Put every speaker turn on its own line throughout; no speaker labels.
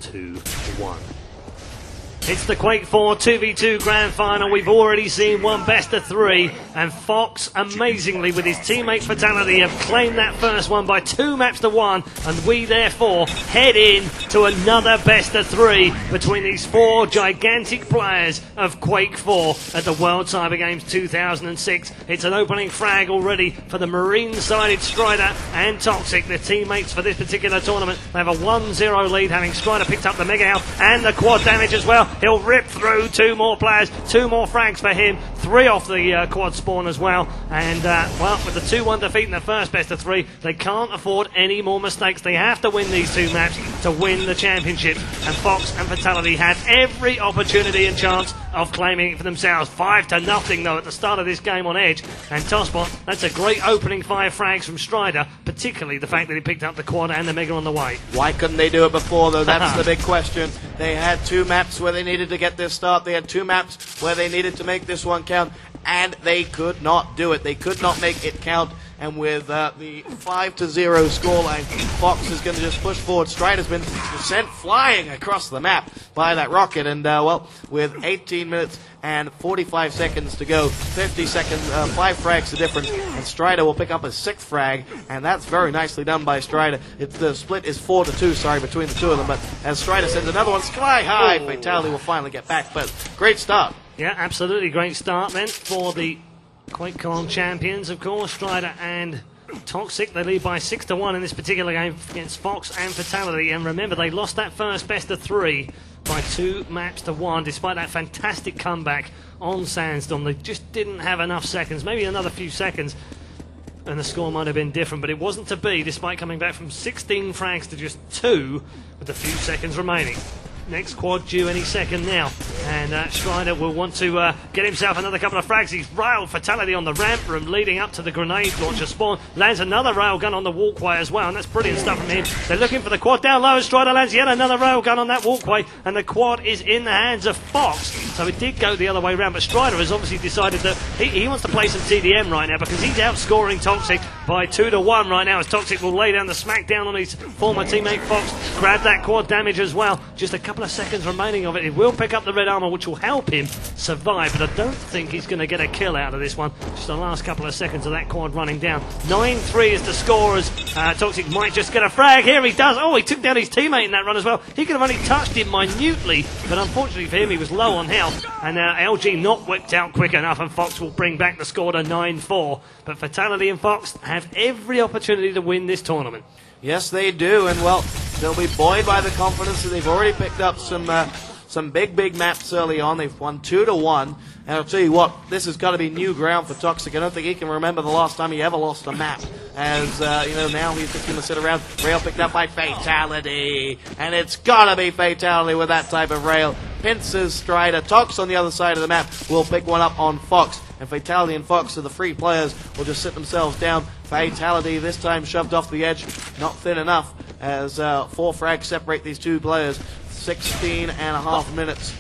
2-1. It's the Quake 4 2v2 Grand Final. We've already seen one best of 3, and Fox, amazingly, with his teammate Fatality, have claimed that first one by 2 maps to 1, and we therefore head in to another best of 3 between these 4 gigantic players of Quake 4 at the World Cyber Games 2006. It's an opening frag already for the marine-sided Ztrider and Toxic, the teammates for this particular tournament. They have a 1-0 lead, having Ztrider picked up the mega health and the quad damage as well. He'll rip through 2 more players, 2 more frags for him, 3 off the quad spawn as well. And, well, with the 2-1 defeat in the first best of 3, they can't afford any more mistakes. They have to win these 2 maps to win the championship. And Fox and Fatality had every opportunity and chance of claiming it for themselves. 5-0 though at the start of this game on Edge. And Tosspot, that's a great opening 5 frags from Ztrider, particularly the fact that he picked up the quad and the mega on the way.
Why couldn't they do it before, though? That's the big question. They had 2 maps where they needed to get this start. They had 2 maps where they needed to make this one count, and they could not do it. They could not make it count. And with the 5-0 scoreline, Fox is going to just push forward. Ztrider's been sent flying across the map by that rocket. And, well, with 18 minutes and 45 seconds to go, 50 seconds, 5 frags the difference. And Ztrider will pick up a 6th frag, and that's very nicely done by Ztrider. The split is 4-2, sorry, between the 2 of them. But as Ztrider sends another one sky high, Fatality will finally get back. But great start.
Yeah, absolutely great start then for the QuakeCon champions, of course. Ztrider and Toxic, they lead by 6-1 in this particular game against Fox and Fatality. And remember, they lost that first best of 3 by 2 maps to 1, despite that fantastic comeback on Sandstorm. They just didn't have enough seconds, maybe another few seconds, and the score might have been different, but it wasn't to be, despite coming back from 16 frags to just 2 with a few seconds remaining. Next quad due any second now, and Ztrider will want to get himself another couple of frags. He's railed Fatality on the ramp room leading up to the grenade launcher spawn. Lands another railgun on the walkway as well, and that's brilliant stuff from him. They're looking for the quad down low, and Ztrider lands yet another railgun on that walkway, and the quad is in the hands of Fox. So it did go the other way around, but Ztrider has obviously decided that he wants to play some TDM right now, because he's outscoring Toxic by 2-1 right now, as Toxic will lay down the smackdown on his former teammate Fox. Grab that quad damage as well. Just a couple of seconds remaining of it. He will pick up the red armor, which will help him survive, but I don't think he's going to get a kill out of this one. Just the last couple of seconds of that quad running down. 9-3 is the score, as Toxic might just get a frag. Here he does. Oh, he took down his teammate in that run as well. He could have only touched him minutely, but unfortunately for him, he was low on health, and LG not whipped out quick enough, and Fox will bring back the score to 9-4. But Fatality and Fox have every opportunity to win this tournament.
Yes, they do, and well, they'll be buoyed by the confidence that they've already picked up some big maps early on. They've won 2-1, and I'll tell you what, this has got to be new ground for Toxic. I don't think he can remember the last time he ever lost a map, as you know, now he's just going to sit around. Rail picked up by Fatality, and it's got to be Fatality with that type of rail. Pincers Ztrider. Tox on the other side of the map will pick one up on Fox, and Fatality and Fox are the 3 players will just sit themselves down. Fatality this time shoved off the edge, not thin enough, as 4 frags separate these 2 players. 16.5 minutes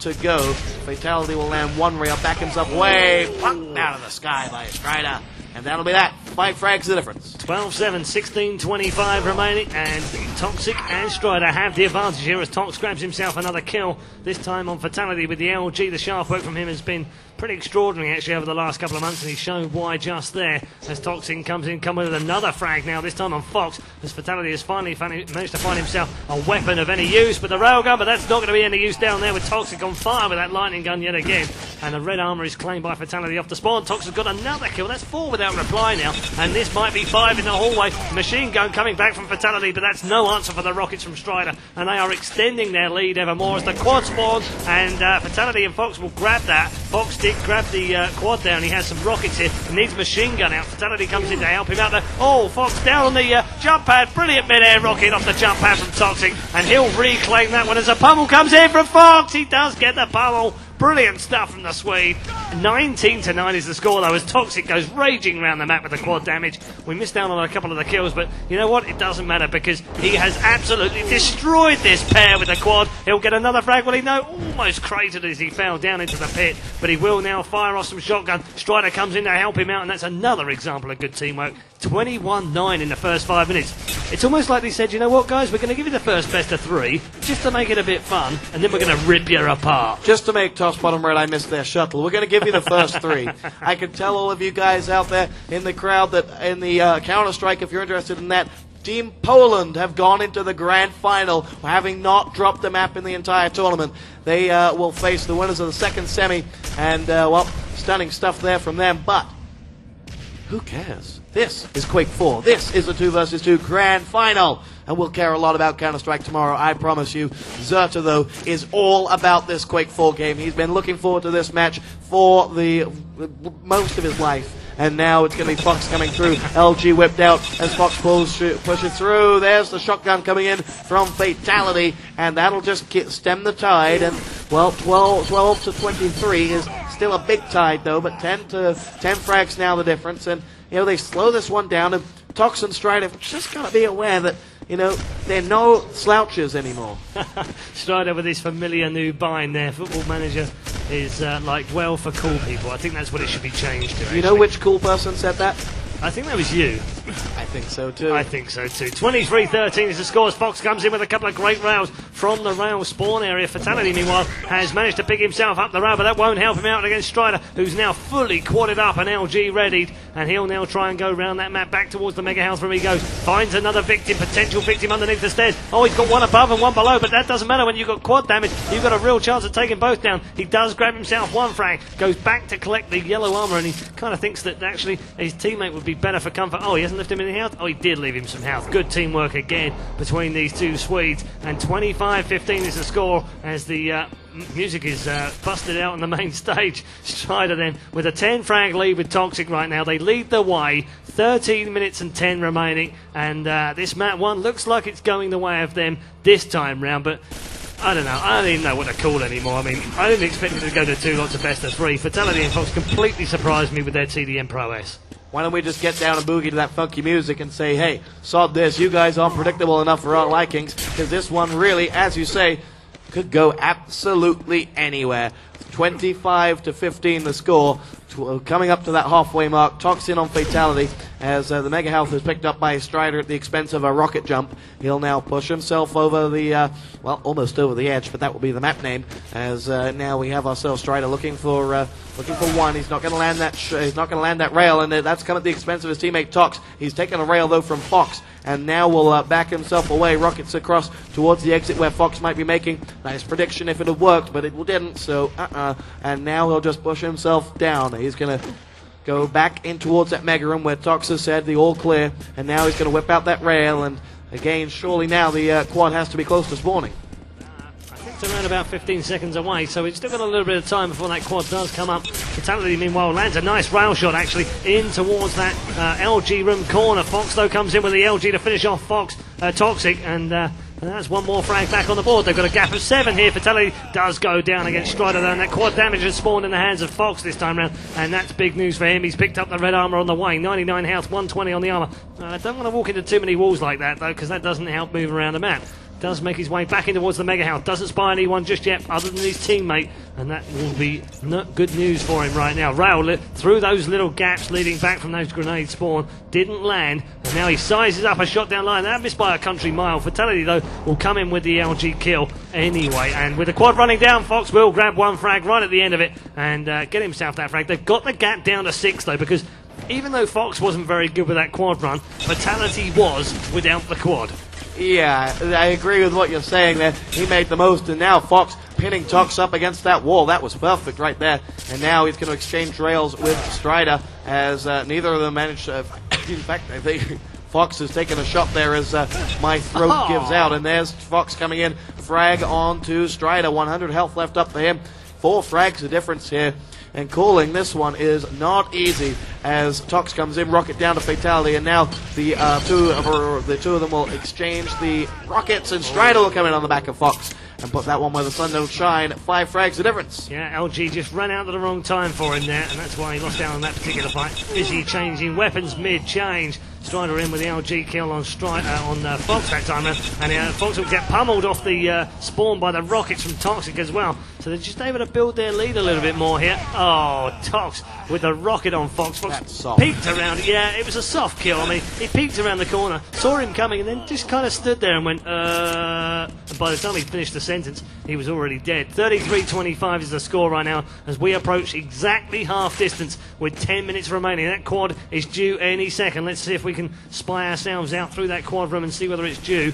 to go. Fatality will land 1 rail, back himself way out of the sky by Ztrider. And that'll be that. 5 frags the difference.
12-7, 16-25 remaining, and Toxic and Ztrider have the advantage here as Tox grabs himself another kill, this time on Fatality with the LG. The sharp work from him has been pretty extraordinary actually over the last couple of months, and he's shown why just there, as Toxic comes in with another frag now, this time on Fox, as Fatality has finally managed to find himself a weapon of any use, but the railgun, but that's not going to be any use down there with Toxic on fire with that lightning gun yet again, and the red armor is claimed by Fatality off the spawn. Toxic got another kill, that's 4 without reply now, and this might be 5 in the hallway. Machine gun coming back from Fatality, but that's no answer for the rockets from Ztrider, and they are extending their lead ever more as the quad spawns, and Fatality and Fox will grab that. Fox did grab the quad down. He has some rockets here. He needs machine gun out. Fatality comes in to help him out there. Oh, Fox down on the jump pad. Brilliant mid-air rocket off the jump pad from Toxic, and he'll reclaim that one as a pummel comes in from Fox. He does get the pummel. Brilliant stuff from the Swede. 19-9 is the score, though, as Toxic goes raging around the map with the quad damage. We missed out on a couple of the kills, but you know what? It doesn't matter because he has absolutely destroyed this pair with the quad. He'll get another frag. Well, he almost cratered as he fell down into the pit, but he will now fire off some shotgun. Strider comes in to help him out, and that's another example of good teamwork. 21-9 in the first 5 minutes. It's almost like they said, you know what, guys, we're going to give you the first best of 3 just to make it a bit fun, and then we're going to rip you apart.
Just to make Toss Bottom Red, I missed their shuttle. We're going to give you the first 3. I can tell all of you guys out there in the crowd that in the Counter-Strike, if you're interested in that, Team Poland have gone into the grand final, having not dropped the map in the entire tournament. They will face the winners of the second semi, and, well, stunning stuff there from them, but who cares? This is Quake 4. This is a 2 versus 2 grand final. And we'll care a lot about Counter-Strike tomorrow, I promise you. Ztrider, though, is all about this Quake 4 game. He's been looking forward to this match for the most of his life. And now it's going to be Fox coming through. LG whipped out as Fox pushes through. There's the shotgun coming in from Fatality. And that'll just stem the tide. And, well, 12 to 23 is still a big tide, though. But 10 frags now the difference. And, you know, they slow this one down. And Tox and Strider have just got to be aware that, you know, they're no slouches anymore.
Strider with his familiar new bind there. Football Manager is like, well, for cool people. I think that's what it should be changed to.
You know which cool person said that?
I think that was you.
I think so too.
I think so too. 23-13 is the score as Fox comes in with a couple of great rails from the rail spawn area. Fatality, meanwhile, has managed to pick himself up the rail, but that won't help him out against Strider, who's now fully quadded up and LG readied, and he'll now try and go round that map back towards the mega house where he goes. Finds another victim, potential victim underneath the stairs. Oh, he's got one above and one below, but that doesn't matter when you've got quad damage. You've got a real chance of taking both down. He does grab himself one frag, goes back to collect the yellow armor, and he kind of thinks that actually his teammate would be better for comfort. Oh, he hasn't left him any health? Oh, he did leave him some health. Good teamwork again between these two Swedes. And 25-15 is the score as the music is busted out on the main stage. Strider then with a 10 frag lead with Toxic right now. They lead the way. 13 minutes and 10 remaining. And this map 1 looks like it's going the way of them this time round. But I don't know. I don't even know what to call it anymore. I mean, I didn't expect it to go to 2 lots of best of 3. Fatality and Fox completely surprised me with their TDM prowess.
Why don't we just get down and boogie to that funky music and say, hey, sod this, you guys aren't predictable enough for our likings, because this one really, as you say, could go absolutely anywhere. 25-15 the score. Coming up to that halfway mark, Tox in on Fatality as the Mega Health is picked up by Strider at the expense of a rocket jump. He'll now push himself over the, well, almost over the edge, but that will be the map name. As now we have ourselves Strider looking for one. He's not going to land that. He's not going to land that rail, and that's come at the expense of his teammate Tox. He's taken a rail though from Fox, and now will back himself away. Rockets across towards the exit where Fox might be making. Nice prediction if it had worked, but it didn't. So and now he'll just push himself down. He's going to go back in towards that mega room where Tox has said the all clear, and now he's going to whip out that rail, and again, surely now the quad has to be close to spawning.
I think it's around about 15 seconds away, so it's still got a little bit of time before that quad does come up. Fatality, meanwhile, lands a nice rail shot, actually, in towards that LG room corner. Fox, though, comes in with the LG to finish off Toxic, and that's one more frag back on the board. They've got a gap of 7 here. Fatality does go down against Strider, though, and that quad damage has spawned in the hands of Fox this time round, and that's big news for him. He's picked up the red armor on the way. 99 health, 120 on the armor. I don't want to walk into too many walls like that, though, because that doesn't help move around the map. Does make his way back in towards the mega house. Doesn't spy anyone just yet other than his teammate, and that will be not good news for him right now. Rail through those little gaps leading back from those grenade spawn, didn't land, and now he sizes up a shot down line. That missed by a country mile. Fatality, though, will come in with the LG kill anyway, and with the quad running down, Fox will grab one frag right at the end of it and get himself that frag. They've got the gap down to 6 though, because even though Fox wasn't very good with that quad run, Fatality was without the quad.
Yeah, I agree with what you're saying there. He made the most, and now Fox pinning Tox up against that wall. That was perfect right there. And now he's going to exchange rails with Strider as neither of them managed to... in fact, I think Fox has taken a shot there as my throat gives out. And there's Fox coming in. Frag on to Strider. 100 health left up for him. 4 frags the difference here. And calling this one is not easy as Tox comes in, rocket down to Fatality, and now the two of them will exchange the rockets, and Strider will come in on the back of Fox and put that one where the sun don't shine. 5 frags the difference.
Yeah, LG just ran out at the wrong time for him there, and that's why he lost out on that particular fight. Is he changing weapons mid-change? Strider in with the LG kill on Fox that time, and Fox will get pummeled off the spawn by the rockets from Toxic as well. So they're just able to build their lead a little bit more here. Oh, Tox with the rocket on Fox. Fox peeked around. Yeah, it was a soft kill. I mean, he peeked around the corner, saw him coming, and then just kind of stood there and went, And by the time he finished the sentence, he was already dead. 33-25 is the score right now as we approach exactly half distance with 10 minutes remaining. That quad is due any second. Let's see if we can spy ourselves out through that quad room and see whether it's due.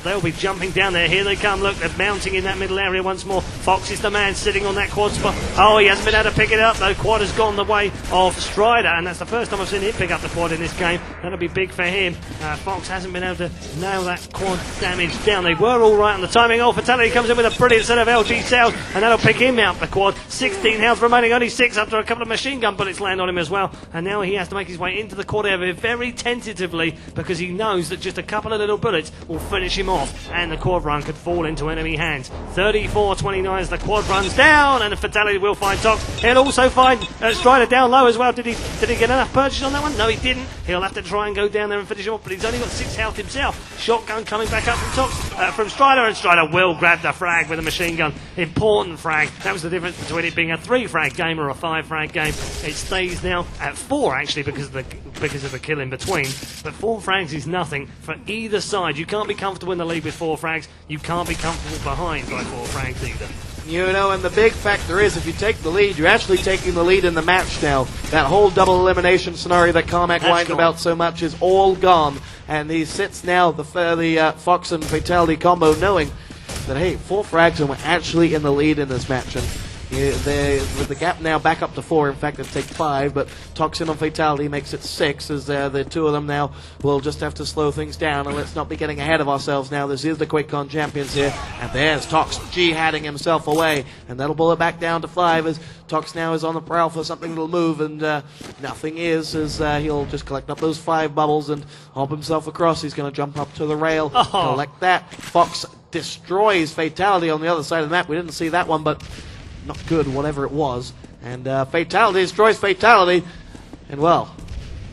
They'll be jumping down there. Here they come. Look, they're mounting in that middle area once more. Fox is the man sitting on that quad spot. Oh, he hasn't been able to pick it up. The quad has gone the way of Strider, and that's the first time I've seen him pick up the quad in this game. That'll be big for him. Fox hasn't been able to nail that quad damage down. They were all right on the timing. Oh, Fatality comes in with a brilliant set of LG cells, and that'll pick him out the quad. 16 health remaining, only 6 after a couple of machine gun bullets land on him as well. And now he has to make his way into the quad area very tentatively because he knows that just a couple of little bullets will finish him off, and the quad run could fall into enemy hands. 34-29 as the quad runs down, and a Fatality will find Tox. He'll also find Strider down low as well. Did he get enough purchase on that one? No, he didn't. He'll have to try and go down there and finish him off, but he's only got 6 health himself. Shotgun coming back up from Tox, from Strider, and Strider will grab the frag with a machine gun. Important frag. That was the difference between it being a 3 frag game or a 5 frag game. It stays now at 4 actually because of the kill in between. But 4 frags is nothing for either side. You can't be comfortable in the lead with 4 frags. You can't be comfortable behind by 4 frags either.
You know, and the big factor is if you take the lead, you're actually taking the lead in the match now. That whole double elimination scenario that Carmack whined about so much is all gone. And he sits now, the Fox and Fatality combo, knowing that, hey, 4 frags and we're actually in the lead in this match. And with the gap now back up to 4, in fact, it'll take 5, but Toxin on Fatality makes it 6, as the 2 of them now will just have to slow things down, and let's not be getting ahead of ourselves now. This is the QuakeCon champions here, and there's Tox jihading himself away, and that'll pull it back down to 5 as Tox now is on the prowl for something that'll move, and nothing is, as he'll just collect up those 5 bubbles and hop himself across. He's going to jump up to the rail, collect that. Fox destroys Fatality on the other side of the map. We didn't see that one, but not good, whatever it was. And Fatality destroys Fatality. And, well,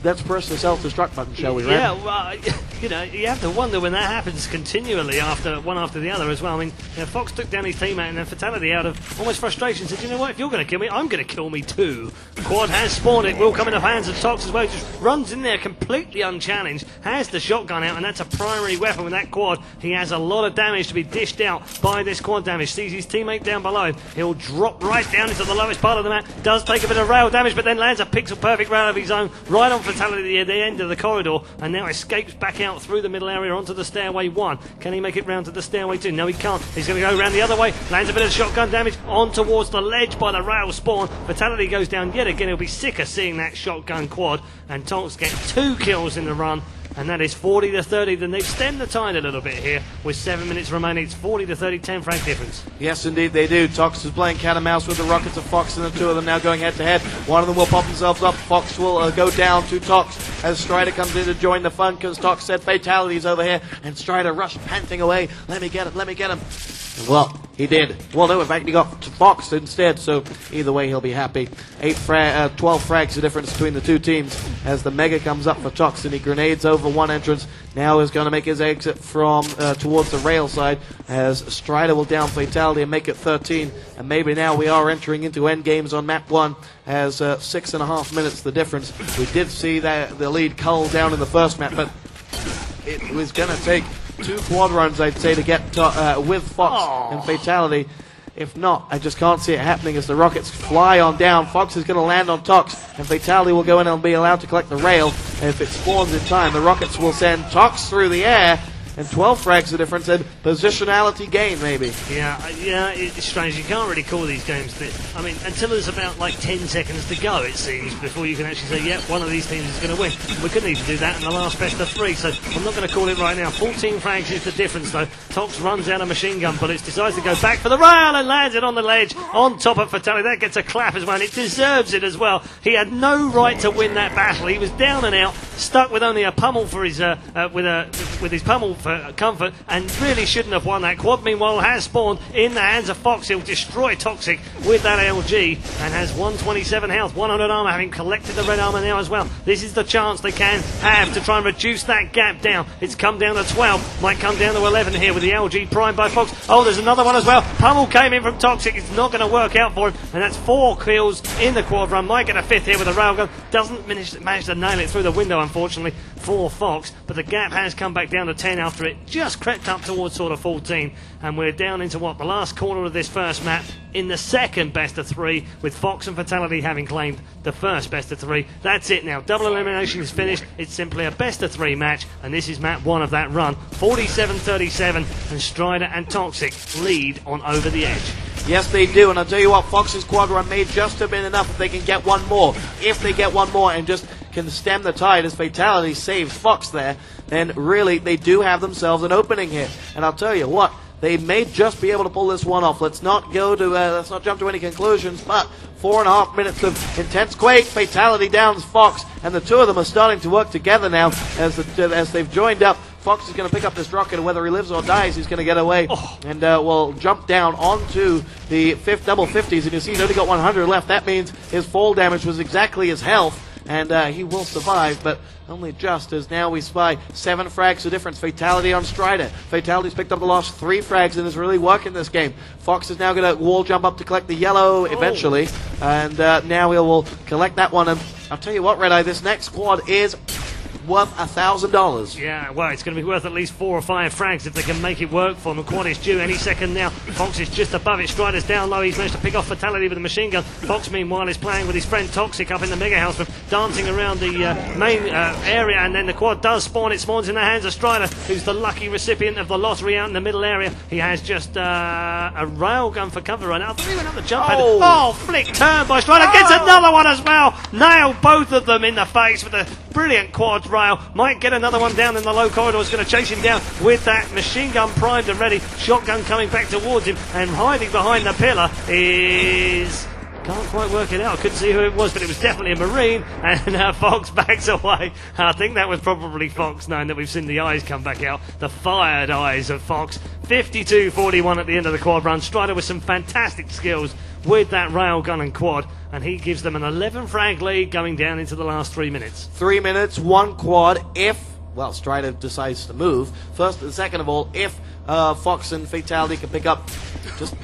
let's press the self-destruct button, shall we, Ren?
Yeah, well, you know, you have to wonder when that happens continually one after the other as well. I mean, Fox took down his teammate, and then Fatality, out of almost frustration, said, you know what, if you're going to kill me, I'm going to kill me too. Quad has spawned. It will come in the hands of Tox as well. He just runs in there completely unchallenged, has the shotgun out, and that's a primary weapon with that quad. He has a lot of damage to be dished out by this quad damage. Sees his teammate down below him. He'll drop right down into the lowest part of the map. Does take a bit of rail damage, but then lands a pixel-perfect rail of his own right on Fatality at the end of the corridor, and now escapes back out through the middle area onto the stairway 1. Can he make it round to the stairway 2? No, he can't. He's going to go around the other way, lands a bit of shotgun damage on towards the ledge by the rail spawn. Fatality goes down yet again. He'll be sick of seeing that shotgun quad, and Tonks get 2 kills in the run, and that is 40-30. Then they've stemmed the tide a little bit here with 7 minutes remaining. It's 40-30, 10 frag difference.
Yes, indeed they do. Tox is playing cat and mouse with the rockets of Fox, and the 2 of them now going head to head. One of them will pop themselves up. Fox will go down to Tox as Strider comes in to join the fun, because Tox said Fatality's over here, and Strider rushed panting away. Let me get him, let me get him. Well, he did. Well, no, in fact, he got Fox instead, so either way, he'll be happy. 12 frags the difference between the 2 teams as the Mega comes up for Tox, and he grenades over one entrance. Now is going to make his exit from towards the rail side as Strider will down Fatality and make it 13. And maybe now we are entering into end games on map 1 as 6.5 minutes the difference. We did see that the lead cull down in the first map, but it was going to take 2 quad runs, I'd say, to get with Fox and Fatality. If not, I just can't see it happening as the rockets fly on down. Fox is going to land on Tox, and Fatality will go in and be allowed to collect the rail. And if it spawns in time, the rockets will send Tox through the air, and 12 frags the difference, and positionality gain, maybe.
Yeah, it's strange. You can't really call these games. I mean, until there's about like 10 seconds to go, it seems, before you can actually say, yep, one of these teams is going to win. We couldn't even do that in the last best of 3, so I'm not going to call it right now. 14 frags is the difference, though. Tox runs out of machine gun bullets, decides to go back for the rail, and lands it on the ledge, on top of Fatality. That gets a clap as well, and it deserves it as well. He had no right to win that battle. He was down and out, stuck with only a pummel for his, with with his pummel for comfort and really shouldn't have won that. Quad, meanwhile, has spawned in the hands of Fox. He'll destroy Toxic with that LG and has 127 health, 100 armor, having collected the red armor now as well. This is the chance they can have to try and reduce that gap down. It's come down to 12, might come down to 11 here with the LG primed by Fox. Oh, there's another one as well. Pummel came in from Toxic. It's not going to work out for him, and that's 4 kills in the quad run. Might get a 5th here with a railgun. Doesn't manage to nail it through the window, unfortunately, for Fox, but the gap has come back down to 10 after it just crept up towards sort of 14, and we're down into what, the last corner of this first map in the second best of 3, with Fox and Fatality having claimed the first best of 3. That's it now. Double elimination is finished. It's simply a best of 3 match, and this is map 1 of that run. 47-37, and Ztrider and Toxic lead on Over the Edge.
Yes, they do, and I'll tell you what, Fox's quad run may just have been enough if they can get one more. If they get one more and just can stem the tide as Fatality saves Fox there, then really they do have themselves an opening here. And I'll tell you what, they may just be able to pull this one off. Let's not jump to any conclusions, but 4.5 minutes of intense Quake. Fatality downs Fox, and the two of them are starting to work together now as they've joined up. Fox is going to pick up this rocket, and whether he lives or dies, he's going to get away. And will jump down onto the double 50s, and you see he's only got 100 left. That means his fall damage was exactly his health, and he will survive, but only just, as now we spy 7 frags, the difference. Fatality on Ztrider. Fatality's picked up the last 3 frags and is really working this game. Fox is now going to wall jump up to collect the yellow eventually, and now he will collect that one. And I'll tell you what, Red Eye, this next squad is worth $1,000.
Yeah, well, it's going to be worth at least 4 or 5 frags if they can make it work for them. Quad is due any second now. Fox is just above it. Strider's down low. He's managed to pick off Fatality with a machine gun. Fox, meanwhile, is playing with his friend Toxic up in the mega house, dancing around the main area, and then the quad does spawn. It spawns in the hands of Ztrider, who's the lucky recipient of the lottery out in the middle area. He has just a railgun for cover right now. Three went up the jump pad. Oh, flick turn by Ztrider. Gets another one as well. Nailed both of them in the face with a brilliant quad rail. Might get another one down in the low corridor. Is going to chase him down with that machine gun primed and ready. Shotgun coming back towards him, and hiding behind the pillar is... Can't quite work it out. Couldn't see who it was, but it was definitely a Marine, and Fox backs away. I think that was probably Fox, knowing that we've seen the eyes come back out. The fired eyes of Fox. 52-41 at the end of the quad run. Ztrider with some fantastic skills with that railgun and quad, and he gives them an 11 frag lead going down into the last 3 minutes.
3 minutes, 1 quad, if, well, Ztrider decides to move. First and second of all, if Fox and Fatality can pick up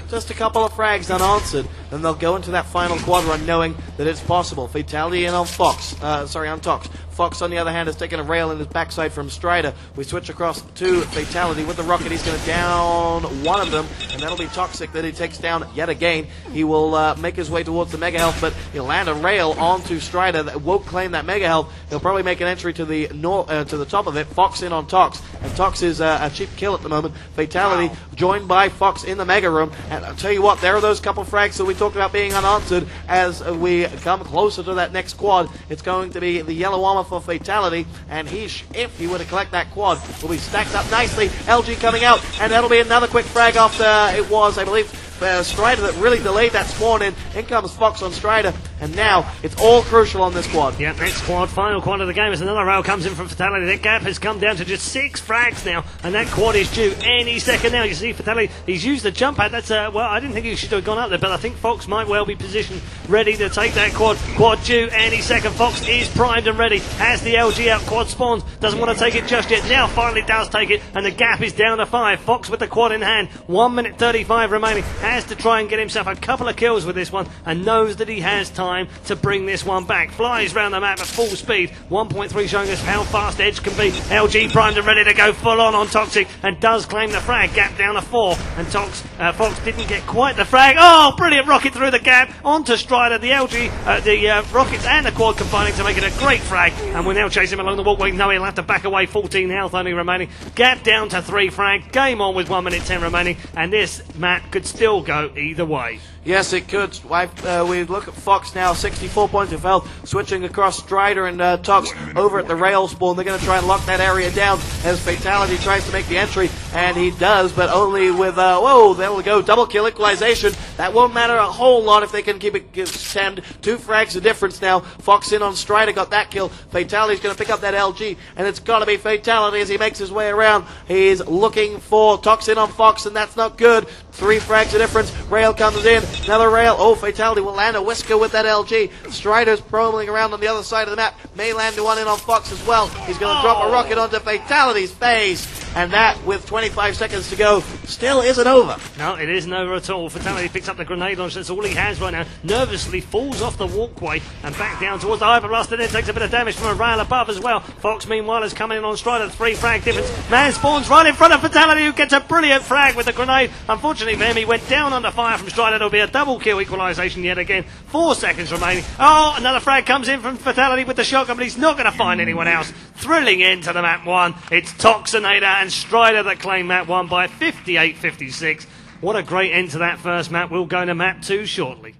just a couple of frags unanswered, then they'll go into that final quad run knowing that it's possible. Fatality in on Fox, on Tox. Fox, on the other hand, has taken a rail in his backside from Ztrider. We switch across to Fatality with the rocket. He's going to down one of them, and that'll be Toxic that he takes down yet again. He will make his way towards the mega health, but he'll land a rail onto Ztrider that won't claim that mega health. He'll probably make an entry to the to the top of it. Fox in on Tox, and Tox is a cheap kill at the moment. Fatality joined by Fox in the mega room, and I'll tell you what, there are those couple frags that we talked about being unanswered. As we come closer to that next quad, it's going to be the yellow armor for Fatality, and if he were to collect that quad, will be stacked up nicely. LG coming out, and that'll be another quick frag after it was, I believe, Ztrider that really delayed that spawn in. In comes Fox on Ztrider, and now it's all crucial on this quad.
Yeah, next quad, final quad of the game, as another rail comes in from Fatality. That gap has come down to just 6 frags now, and that quad is due any second now. You see Fatality, he's used the jump pad. That's well, I didn't think he should have gone up there, but I think Fox might well be positioned ready to take that quad. Quad due any second. Fox is primed and ready, has the LG out, quad spawns, doesn't want to take it just yet. Now finally does take it, and the gap is down to 5. Fox with the quad in hand, 1 minute 35 remaining, has to try and get himself a couple of kills with this one, and knows that he has time to bring this one back. Flies round the map at full speed. 1.3 showing us how fast Edge can be. LG primed and ready to go full on Toxic, and does claim the frag. Gap down to 4, and Fox didn't get quite the frag. Oh, brilliant rocket through the gap onto Ztrider. The LG, the rockets and the quad combining to make it a great frag, and we're now chasing him along the walkway. No, he'll have to back away. 14 health only remaining. Gap down to 3 frag. Game on with 1 minute 10 remaining, and this map could still go either way.
Yes, it could. We look at Fox now, 64 points of health, switching across Ztrider and Tox over at the rail spawn. They're going to try and lock that area down as Fatality tries to make the entry, and he does, but only with, whoa, there we go, double kill equalization. That won't matter a whole lot if they can keep it stand. 2 frags of difference now. Fox in on Ztrider, got that kill. Fatality's going to pick up that LG, and it's got to be Fatality as he makes his way around. He's looking for Tox in on Fox, and that's not good. 3 frags of difference. Rail comes in. Another rail. Oh, Fatality will land a whisker with that LG. Strider's prowling around on the other side of the map. May land one in on Fox as well. He's going to drop a rocket onto Fatality's face. And that, with 25 seconds to go, still isn't over.
No, it isn't over at all. Fatality picks up the grenade launch. That's all he has right now. Nervously falls off the walkway and back down towards the hyperblast, and then takes a bit of damage from a rail above as well. Fox, meanwhile, is coming in on Strider. 3 frag difference. Man spawns right in front of Fatality, who gets a brilliant frag with the grenade. Unfortunately for him, he went down under fire from Strider. There'll be a double kill equalization yet again. 4 seconds remaining. Oh, another frag comes in from Fatality with the shotgun, but he's not going to find anyone else. Thrilling into the map 1. It's Toxinator and Strider that claim map 1 by 58-56. What a great end to that first map. We'll go to map 2 shortly.